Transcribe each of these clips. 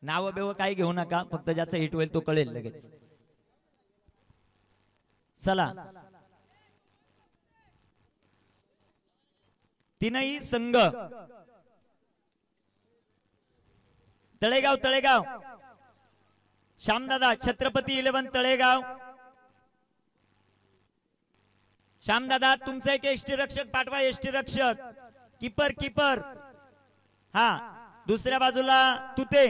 नाव बेव काय घेऊ नका, फक्त ज्याचा हिट होईल तो कळेल लगेच. चला तीनही संघ तळेगाव तळेगाव श्यामदादा छत्रपती 11 तळेगाव. श्यामदादा तुमचं एक एसटी रक्षक पाठवा, एसटी रक्षक. कीपर कीपर हा दुसऱ्या बाजूला तुते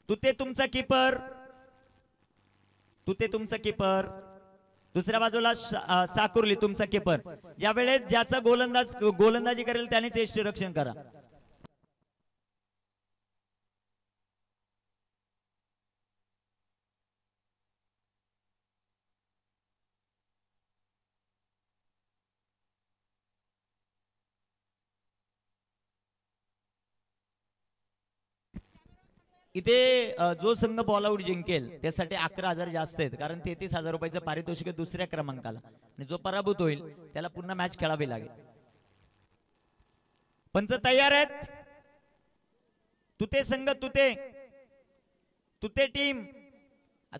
तुते तुमचा कीपर, तुते तुमचा कीपर. दुसऱ्या बाजूला साकुर्ली तुमचा कीपर. ज्या वेळेस ज्याचा गोलंदाजी करेल त्यानेच एसटी रक्षण करा. इथे जो संघ बॉल आउट जिंकेल त्यासाठी 11,000 जास्त आहेत, कारण 33,000 रुपयाचं पारितोषिक आहे दुसऱ्या क्रमांकाला, आणि जो पराभूत होईल त्याला पुन्हा मॅच खेळावी लागेल. पंच तयार आहेत. तुते संघ तुते तुते टीम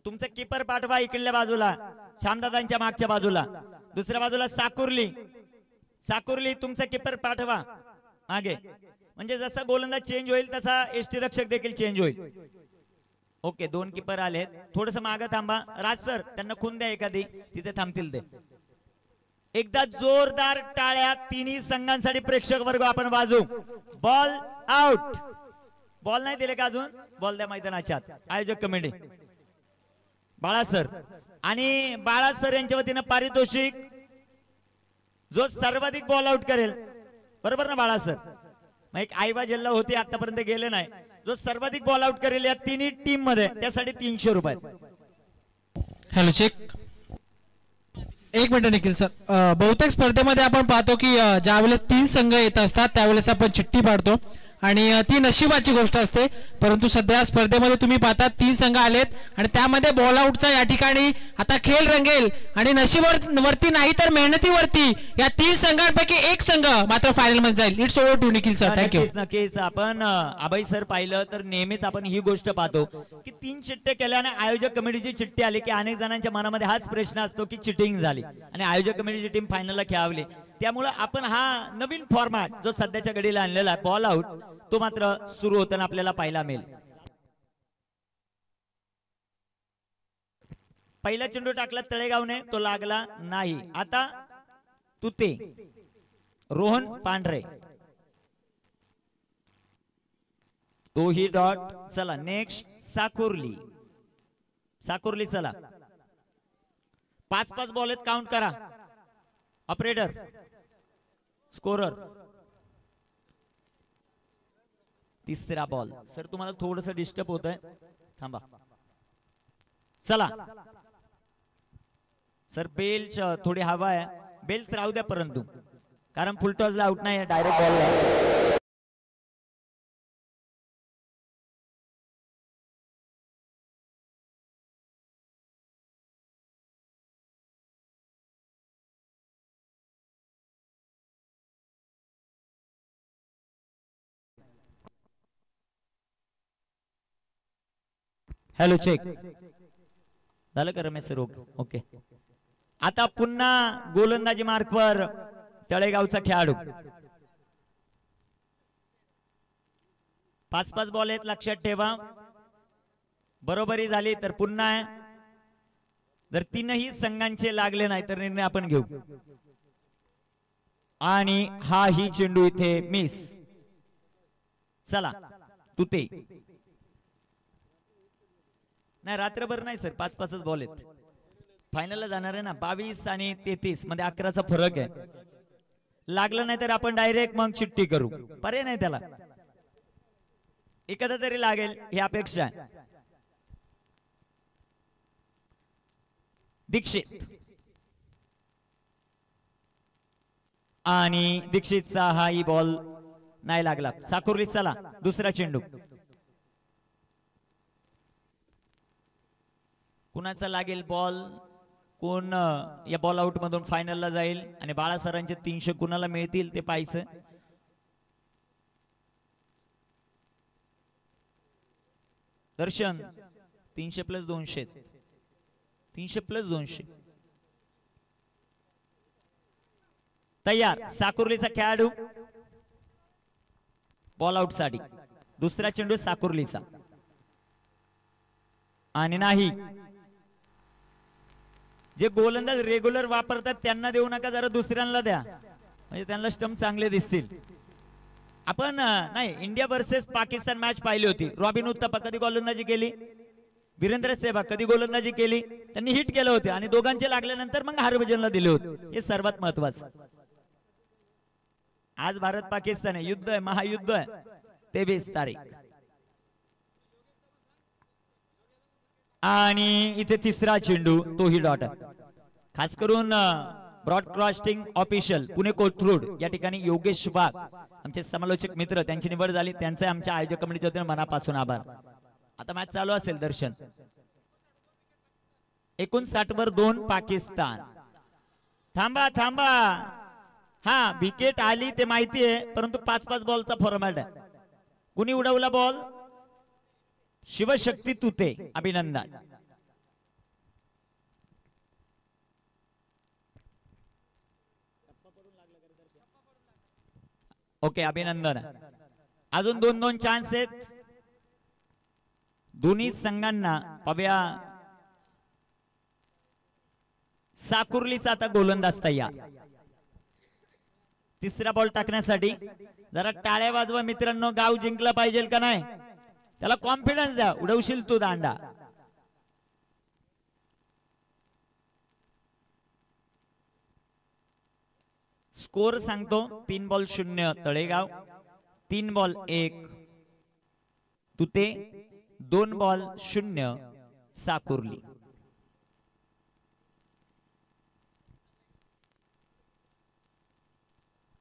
तुमचा कीपर पाठवा इकडल्या बाजूला श्यामदादांच्या मागच्या बाजूला. दुसऱ्या बाजूला साकुर्ली साकुर्ली तुमचा कीपर पाठवा मागे, म्हणजे जसा गोलंदाज चेंज होईल तसा एसटी रक्षक देखील चेंज होईल. ओके 2 कीपर आलेत, थोडस मागे थांबा. राज सर त्यांना खून द्या एखादी, तिथे थांबतील ते. एकदा जोरदार टाळ्या तिन्ही संघांसाठी प्रेक्षक वर्ग आपण वाजवू. Ball out. बॉल नाही दिले का अजून? बॉल द्या मैदानाच्या आत. आयोजक कमिटी बाळा सर आणि बाळा सर यांच्या वतीनं पारितोषिक जो सर्वाधिक बॉल आउट करेल, बरोबर ना बाळा सर? एक आईबा जिल्हा होते आतापर्यंत गेले नाही, जो सर्वाधिक बॉल आउट करेल या तिन्ही टीम मध्ये त्यासाठी 300 रुपये. Hello check. एक मिनिट निखिल सर, बहुतेक स्पर्धेमध्ये आपण पाहतो की ज्यावेळेस 3 संघ येत असतात त्यावेळेस आपण चिठ्ठी पाडतो आणि ती नशिबाची गोष्ट असते, परंतु सध्या स्पर्धेमध्ये तुम्ही पाहता 3 संघ आलेत आणि त्यामध्ये बॉल आउटचा या ठिकाणी आता खेळ रंगेल आणि नशिबावरती नाही तर मेहनतीवरती या 3 संघांपैकी एक संघ मात्र फायनल मध्ये जाईल. It's over to Nikhil sir. Thank you. नक्कीच आपण अभय सर पाहिलं तर नेहमीच आपण ही गोष्ट पाहतो की 3 चिठ्ठे केल्याने आयोजक कमिटीची चिठ्ठी आली की अनेक जणांच्या मनामध्ये हाच प्रश्न असतो की चिटिंग झाली आणि आयोजक कमिटीची टीम फायनलला खेळावली. त्यामुळे आपण हा नवीन फॉर्मॅट जो सध्याच्या घडीला आणलेला आहे बॉल आउट, तो मात्र सुरू होताना आपल्याला पाहायला मिळेल. पहिला चेंडू टाकला तळेगावने, तो लागला नाही. आता तुते रोहन पांढरे, तोही डॉट. चला नेक्स्ट साकुर्ली साकुर्ली. चला 5-5 बॉल आहेत, काउंट करा. Operator scorer. तिसरा बॉल. सर तुम्हाला थोडस डिस्टर्ब होत आहे, थांबा. चला सर बेल्स थोडी हवा आहे, बेल्स राहू द्या परंतु, कारण फुलटॉसला आउट नाही, डायरेक्ट बॉल. हॅलो चेक झालं का रमेश सर? ओके. आता पुन्हा गोलंदाजी मार्कवर तळेगावचा खेळाडू. 5-5 बॉल आहेत, लक्षात ठेवा. बरोबरी झाली तर पुन्हा, जर 3ही संघांचे लागले नाही तर निर्णय आपण घेऊ. आणि हा ही चेंडू इथे मिस. चला तुते. नाही रात्रभर नाही सर, 5-5च बॉल आहेत. फायनलला जाणार आहे ना. 22 आणि 33 मध्ये 11चा फरक आहे. लागलं नाही तर आपण डायरेक्ट मग चिठ्ठी करू, पर्याय नाही त्याला. एखादा तरी लागेल ही अपेक्षा आहे. दीक्षित आणि दीक्षितचा हाही बॉल नाही लागला. साकुर्ली. चला दुसरा चेंडू. कुणाचा लागेल बॉल, कोण या बॉल आउट मधून फायनलला जाईल आणि बाळा सरांचे 300 कुणाला मिळतील ते पाहायचं. दर्शन 300 + 200, 300 + 200. तयार. साकुर्लीचा खेळाडू बॉल आउट साठी. दुसरा चेंडू साकुर्लीचा आणि नाही. जे गोलंदाज रेग्युलर वापरतात त्यांना देऊ नका, जरा दुसऱ्यांना द्या, म्हणजे त्यांना स्टंप चांगले दिसतील. आपण नाही, इंडिया वर्सेस पाकिस्तान मॅच पाहिली होती. रॉबिन उत्तपा कधी गोलंदाजी केली, वीरेंद्र सेहवाग कधी गोलंदाजी केली, त्यांनी हिट केलं होते आणि दोघांचे लागल्यानंतर मग हरभजनला दिले होते. हे सर्वात महत्वाचं. आज भारत पाकिस्तान आहे, युद्ध आहे, महायुद्ध आहे. 23 तारीख. आणि इथे तिसरा चेंडू, तोही डॉट. खास करून ब्रॉडकास्टिंग ऑफिशियल पुणे कोथरूड या ठिकाणी योगेश वाघ आमचे समालोचक मित्र, त्यांची निवड झाली. त्यांचे आमच्या आयोजक कमिटीच्या वतीने मनापासून आभार. आता मॅच चालू असेल दर्शन. 59 वर 2 पाकिस्तान. थांबा थांबा. हा विकेट आली ते माहिती आहे, परंतु 5-5 बॉलचा फॉर्मॅट आहे. कुणी उडवला बॉल? शिवशक्ती तुते. अभिनंदन. ओके, अभिनंदन. अजून 2-2 चान्स आहेत दोन्ही संघांना. पाहूया साकुर्लीचा आता गोलंदाज तयार. तिसरा बॉल टाकण्यासाठी. जरा टाळ्या वाजवा मित्रांनो, गाव जिंकला पाहिजे का नाही, त्याला कॉन्फिडन्स द्या. उडवशील तू दांडा. स्कोर सांगतो, 3 ball 0 Talegaon, 3 ball 1 तुते, 2 ball 0 Sakurli.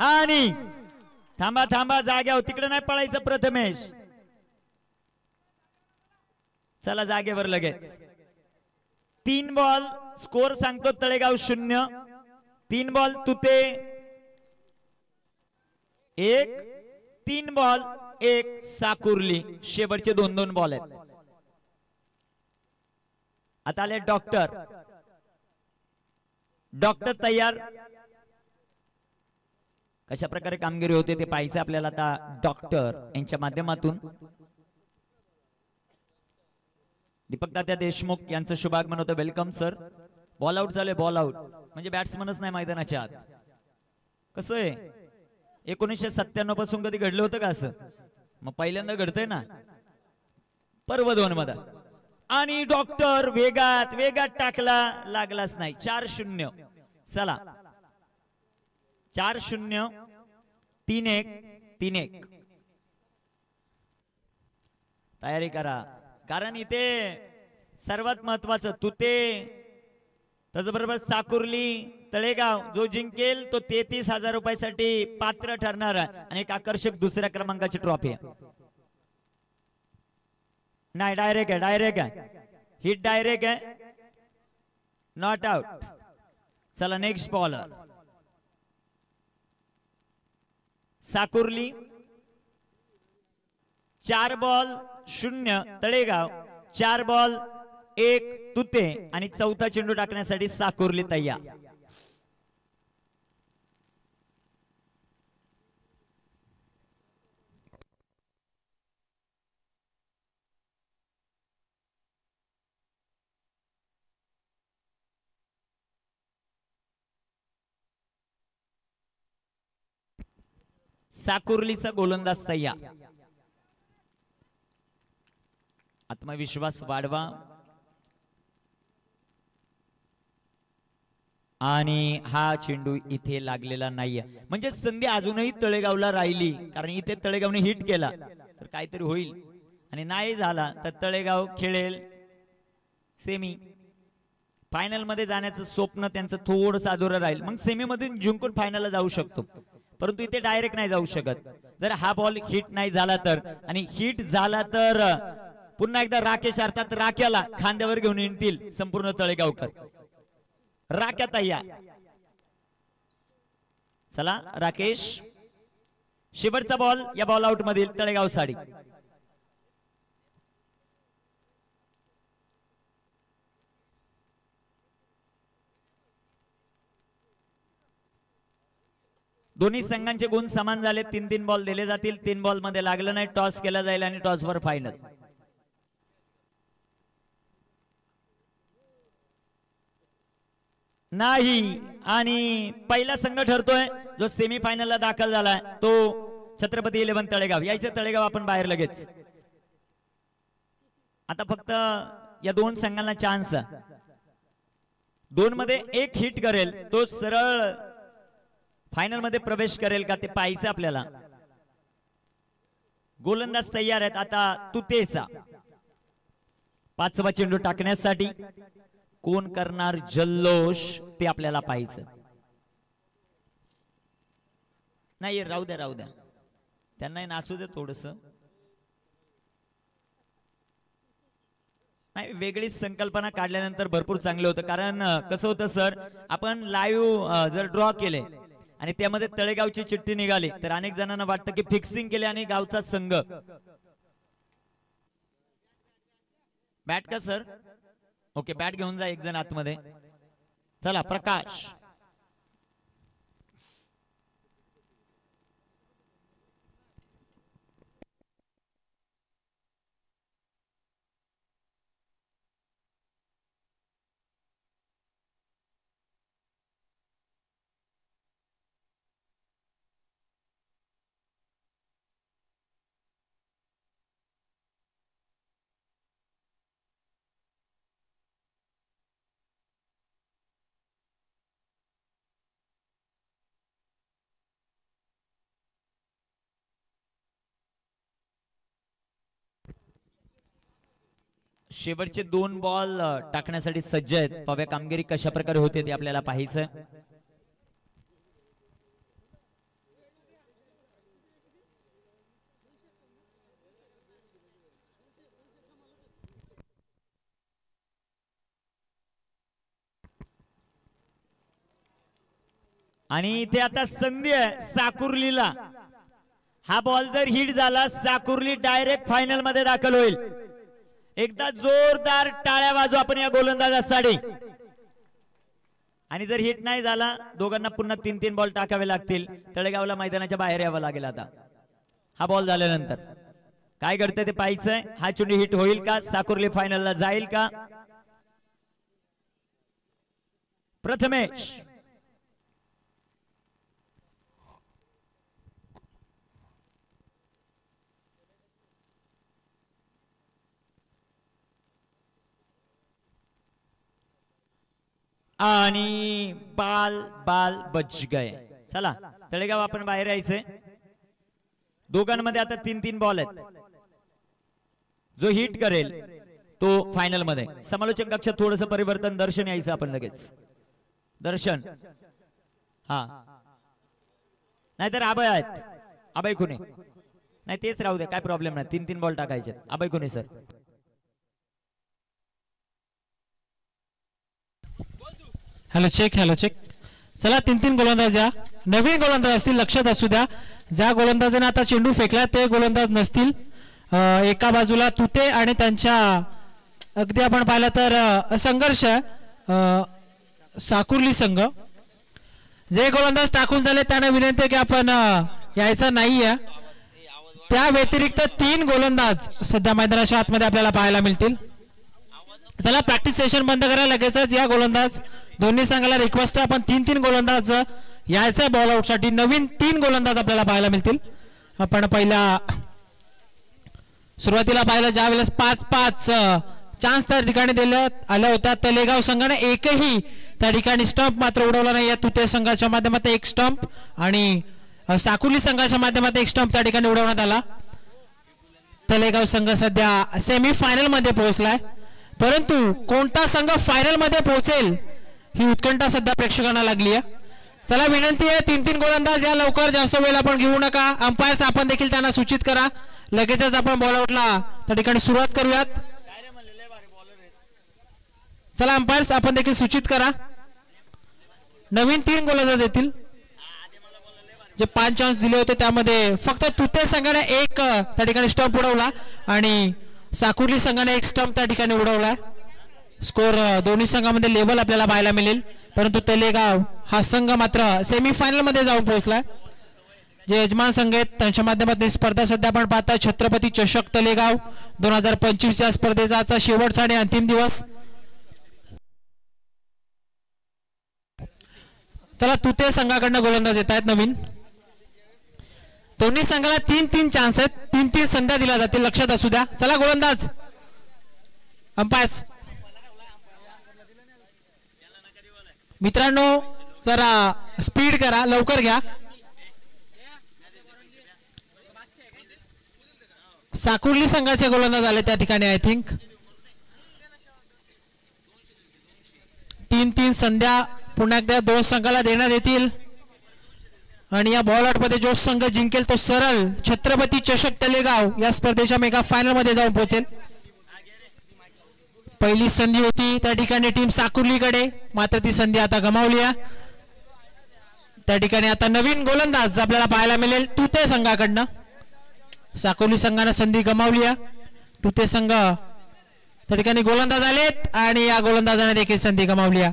आणि थांबा थांबा, जाग्यावर, तिकडे नाही पळायचं प्रथमेश. चला जागेवर लगेच. 3 बॉल स्कोर सांगतो, तळेगाव 0, 3 बॉल तुते 1, 3 बॉल 1 साकुर्ली. शेवटचे 2-2 बॉल आहेत. आता आले डॉक्टर. डॉक्टर तयार. कशा प्रकारे कामगिरी होते ते पाहायचं आपल्याला आता डॉक्टर यांच्या माध्यमातून. दीपक तात्या देशमुख यांचं शुभागमन होतं. Welcome sir. बॉल आउट झाले, बॉल आउट म्हणजे बॅट्समनच नाही मैदानाच्या आत. कसं आहे, 1997 पासून कधी घडलं होतं का असं? मग पहिल्यांदा घडतंय ना, पर्व 2 मध्ये. आणि डॉक्टर वेगात वेगात टाकला, लागलाच नाही. 4-0. चला 4-0, 3-1, 3-1. तयारी करा, कारण इथे सर्वात महत्वाचं तुते, त्याचबरोबर साकुर्ली, तळेगाव जो जिंकेल तो 33,000 रुपयासाठी पात्र ठरणार आणि एक आकर्षक दुसऱ्या क्रमांकाची ट्रॉफी आहे. नाही, डायरेक्ट आहे, डायरेक्ट आहे, हिट डायरेक्ट आहे, नॉट आउट. चला next bowler. Sakurli 4 ball 0 Talegaon, 4 ball 1 Tute आणि चौथा चेंडू टाकण्यासाठी साकुर्ली तयार. साकुर्लीचा गोलंदाज तयार. आत्मविश्वास वाढवा आणि हा चेंडू इथे लागलेला नाहीये, म्हणजे संधी अजूनही तळेगावला राहिली. कारण इथे तळेगावने हिट केला तर काहीतरी होईल आणि नाही झाला तर तळेगाव खेळेल सेमी. फायनल मध्ये जाण्याचं स्वप्न त्यांचं थोडंसं अधुरं राहील. मग सेमी मधून जिंकून फायनलला जाऊ शकतो, परंतु इथे डायरेक्ट नाही जाऊ शकत. जर हा बॉल हिट नाही झाला तर, आणि हिट झाला तर पुन्हा एकदा राकेश अर्थात राख्याला खांद्यावर घेऊन येतील संपूर्ण तळेगावकर. राख्या तयार. चला राकेश, शेवटचा बॉल या बॉल आउट मधील तळेगाव साडी. दोन्ही संघांचे गुण समान झाले. 3-3 बॉल दिले जातील. 3 बॉल मध्ये लागलं नाही, टॉस केला जाईल आणि टॉसवर फायनल. नाही आणि पहिला संघ ठरतोय जो सेमी फायनलला दाखल झालाय तो छत्रपती 11 तळेगाव. यायचं तळेगाव आपण बाहेर लगेच. आता फक्त या दोन संघांना चान्स. 2 मध्ये एक हिट करेल तो सरळ फायनल मध्ये प्रवेश करेल का ते पाहायचं आपल्याला. गोलंदाज तयार आहेत. आता तुतेचा 5वा चेंडू टाकण्यासाठी कोण करणार जल्लोष ते आपल्याला पाहायचं. नाही राहू द्या त्यांना नाचू दे थोडस. नाही वेगळीच संकल्पना काढल्यानंतर भरपूर चांगलं होतं. कारण कसं होतं सर, आपण लाईव्ह जर ड्रॉ केले आणि त्यामध्ये तळेगावची चिठ्ठी निघाली तर अनेक जणांना वाटतं की फिक्सिंग केले आणि गावचा संघ. बॅट का सर? ओके बॅट घेऊन जा एक जण आतमध्ये. चला प्रकाश. शेवटचे 2 बॉल टाकण्यासाठी सज्ज आहेत. पाहूया कामगिरी कशा प्रकारे होते ते आपल्याला पाहायचं. आणि इथे आता संधी आहे साकुर्लीला. हा बॉल जर हिट झाला साकुर्ली डायरेक्ट फायनल मध्ये दाखल होईल. एकदा जोरदार टाळ्या वाजू आपण या गोलंदाजासाठी. आणि जर हिट नाही झाला दोघांना पुन्हा 3-3 बॉल टाकावे लागतील. तळेगावला मैदानाच्या बाहेर यावं लागेल. आता हा बॉल झाल्यानंतर काय घडतंय ते पाहायचंय. हा चेंडू हिट होईल का? साकुर्ली फायनलला जाईल का? प्रथमेश आणि बाल बाल बच गए. चला तळेगाव आपण बाहेर यायचंय. दोघांमध्ये आता 3-3 बॉल आहेत. जो हिट करेल तो फायनल मध्ये. समालोचन कक्षात थोडस परिवर्तन. दर्शन यायचं आपण लगेच. दर्शन हा नाहीतर अभय आहेत. अभय खुने नाही तेच राहू दे काय प्रॉब्लेम नाही. 3-3 बॉल टाकायचे. Abhay Khune sir. Hello check. चला 3-3 गोलंदाज या. नवीन गोलंदाज असतील लक्षात असू द्या. ज्या गोलंदाजाने आता चेंडू फेकला ते गोलंदाज नसतील. एका बाजूला तुते आणि त्यांच्या अगदी आपण पाहिलं तर संघर्ष साकुर्ली संघ. जे गोलंदाज टाकून झाले त्यांना विनंती आहे की आपण यायचं नाहीये. त्या व्यतिरिक्त 3 गोलंदाज सध्या मैदानाच्या आतमध्ये आपल्याला पाहायला मिळतील. चला प्रॅक्टिस सेशन बंद करा लगेचच. या गोलंदाज दोन्ही संघाला रिक्वेस्ट आहे आपण 3-3 गोलंदाज यायचा बॉल आउट साठी. नवीन 3 गोलंदाज आपल्याला पाहायला मिळतील. आपण पहिला सुरुवातीला पाहिलं ज्या वेळेस 5-5 चान्स त्या ठिकाणी देण्यात आल्या होत्या. तळेगाव संघाने एकही त्या ठिकाणी स्टंप मात्र उडवला नाही. या तुते संघाच्या माध्यमातून 1 स्टंप आणि साकुर्ली संघाच्या माध्यमातून 1 स्टंप त्या ठिकाणी उडवण्यात आला. तळेगाव संघ सध्या सेमी फायनल मध्ये पोहोचलाय. परंतु कोणता संघ फायनल मध्ये पोहोचेल ही उत्कंठा सध्या प्रेक्षकांना लागली आहे. चला विनंती आहे 3-3 गोलंदाज या लवकर. जास्त वेळ आपण घेऊ नका. अंपायर्स आपण देखील त्यांना सूचित करा. लगेचच आपण बॉल आउटला त्या ठिकाणी सुरुवात करूयात. चला अंपायर्स आपण देखील सूचित करा. नवीन 3 गोलंदाज येतील. जे 5 चान्स दिले होते त्यामध्ये फक्त तुते संघाने 1 त्या ठिकाणी स्टंप उडवला आणि साकुर्ली संघाने 1 स्टंप त्या ठिकाणी उडवला. स्कोर दोन्ही संघांमध्ये लेवल आपल्याला पाहायला मिळेल. परंतु तळेगाव हा संघ मात्र सेमी फायनल मध्ये जाऊन पोहोचलाय. जे यजमान संघ आहेत त्यांच्या माध्यमातून ही स्पर्धा सध्या आपण पाहता छत्रपती चषक तलेगाव 2025 या स्पर्धेचा आजचा शेवटचा आणि अंतिम दिवस. चला तुते संघाकडनं गोलंदाज येत आहेत नवीन. दोन्ही संघाला 3-3 चान्स आहेत, 3-3 संध्या दिल्या जातील, लक्षात असू द्या. चला गोलंदाज अंपायर्स मित्रांनो जरा स्पीड करा, लवकर घ्या. साकुर्ली संघाचे गोलंदाज आले त्या ठिकाणी. आय थिंक 3-3 संध्या पुन्हा एकदा 2 संघाला देण्यात येतील आणि या बॉल आउट मध्ये जो संघ जिंकेल तो सरळ छत्रपती चषक तलेगाव या स्पर्धेच्या मेगा फायनल मध्ये जाऊन पोहोचेल. पहिली संधी होती त्या ठिकाणी टीम साकुर्लीकडे, मात्र ती संधी आता गमावली आहे. त्या ठिकाणी आता नवीन गोलंदाज आपल्याला पाहायला मिळेल तुते संघाकडनं. साकुर्ली संघाने संधी गमावली आहे. तुते संघ त्या ठिकाणी गोलंदाज आलेत आणि या गोलंदाजाने देखील संधी गमावली आहे.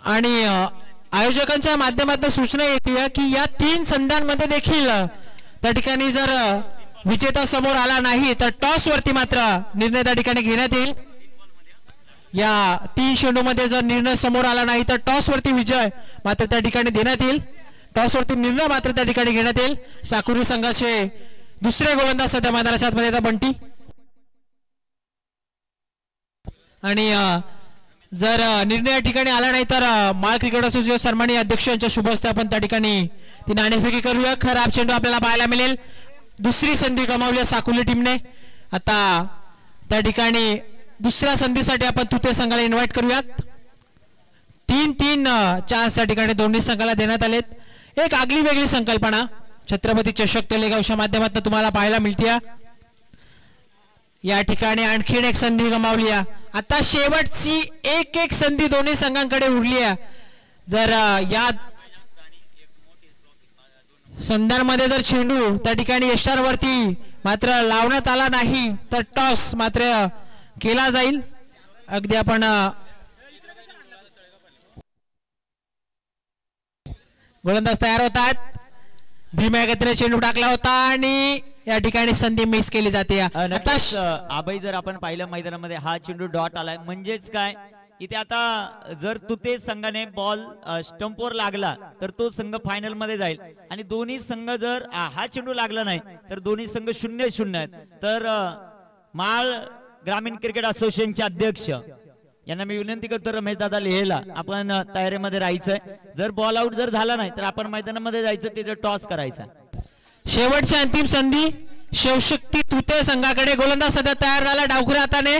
आणि आयोजकांच्या माध्यमातून सूचना येते की या 3 संध्यांमध्ये देखील त्या ठिकाणी जर विजेता समोर आला नाही तर टॉस वरती मात्र निर्णय त्या ठिकाणी घेण्यात येईल. या 3 चेंडूमध्ये जर निर्णय समोर आला नाही तर टॉस वरती विजय मात्र त्या ठिकाणी देण्यात येईल. टॉस वरती निर्णय मात्र त्या ठिकाणी घेण्यात येईल. साकुर्ली संघाचे दुसरे गोलंदाज सध्या मैदानाच्या आतमध्ये येतात बंटी. आणि जर निर्णय या ठिकाणी आला नाही तर माळ क्रिकेट असोसिएशन सन्माननीय अध्यक्ष यांच्या शुभ हस्ते आपण त्या ठिकाणी ती नाणेफेकी करूया. खराब चेंडू आपल्याला पाहायला मिळेल. दुसरी संधी गमावली साकुर्ली टीमने. आता त्या ठिकाणी दुसऱ्या संधीसाठी आपण तुते संघाला इन्व्हाइट करूयात. 3-3 चान्स त्या ठिकाणी दोन्ही संघाला देण्यात आलेत. एक आगली वेगळी संकल्पना छत्रपती चषक तलेगावच्या माध्यमातून तुम्हाला पाहायला मिळते. या ठिकाणी आणखीन एक संधी गमावली आहे. आता शेवटची एक संधी दोन्ही संघांकडे उरली आहे. जर या संध्यांमध्ये जर चेंडू त्या ठिकाणी यष्टांवरती मात्र लावण्यात आला नाही तर टॉस मात्र केला जाईल. अगदी आपण गोलंदाज तयार होतात. भीम्या गतीने चेंडू टाकला होता आणि या ठिकाणी संधी मिस केली जाते. आबाई जर आपण पाहिलं मैदानामध्ये हा चेंडू डॉट आलाय म्हणजेच काय इथे आता जर तुते संघाने बॉल स्टंपवर लागला तर तो संघ फायनल मध्ये जाईल आणि दोन्ही संघ जर हा चेंडू लागला नाही तर दोन्ही संघ 0-0 आहेत. तर माळ ग्रामीण क्रिकेट असोसिएशनचे अध्यक्ष यांना मी विनंती करतो रमेश दादा लिहेला आपण तयारीमध्ये राहायचंय. जर बॉल आउट जर झाला नाही तर आपण मैदानामध्ये जायचं, तिथे टॉस करायचा. शेवटची अंतिम संधी शिवशक्ती तुते संघाकडे. गोलंदाज सध्या तयार झाला डावखुऱ्या हाताने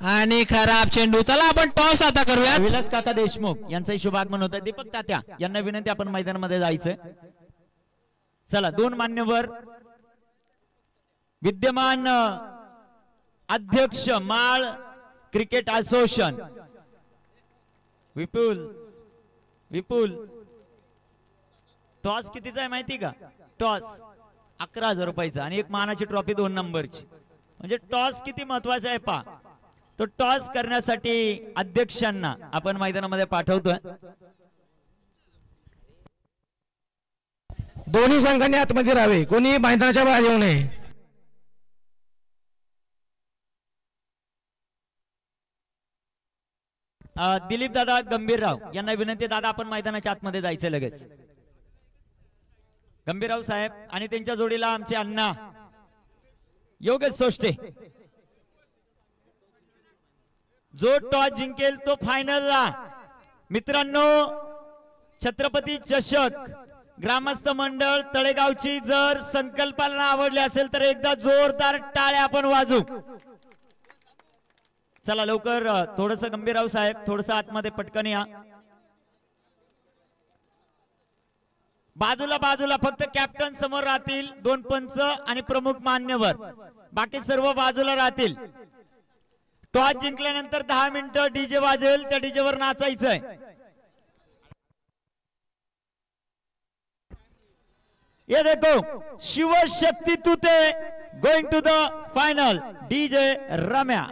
आणि खराब चेंडू. चला आपण टॉस आता करूया. विलास काका देशमुख यांचं शुभागमन होतं. दीपक तात्या यांना विनंती आपण मैदानामध्ये जायचंय. चला 2 मान्यवर विद्यमान अध्यक्ष माळ क्रिकेट असोसिएशन विपुल टॉस कितीचा आहे माहिती का? टॉस 11,000 रुपयाचा आणि एक मानाची ट्रॉफी 2 नंबरची. म्हणजे टॉस किती महत्वाचा आहे पा. तो टॉस करण्यासाठी अध्यक्षांना आपण मैदानामध्ये पाठवतोय. दोन्ही संघांनी आतमध्ये राहावे, कोणी मैदानाच्या बाहेर येऊ नये. दिलीप दादा गंभीरराव यांना विनंती, दादा आपण मैदानाच्या आतमध्ये जायचं लगेच. गंभीरराव साहेब आणि त्यांच्या जोडीला आमचे अण्णा योगेश सोष्टे. जो टॉस जिंकेल तो फायनलला. मित्रांनो छत्रपती चषक ग्रामस्थ मंडळ तळेगावची जर संकल्पना आवडली असेल तर एकदा जोरदार टाळ्या आपण वाजू. चला लवकर थोडस गंभीरराव साहेब थोडस आतमध्ये पटकन या. बाजूला फक्त कॅप्टन समोर राहतील, 2 पंच आणि प्रमुख मान्यवर, बाकी सर्व बाजूला राहतील. टॉस जिंकल्यानंतर 10 मिनिटं डीजे वाजेल, त्या डीजे वर नाचायचंय. ये देखो Shivshakti Tute going to the final, DJ Ramya.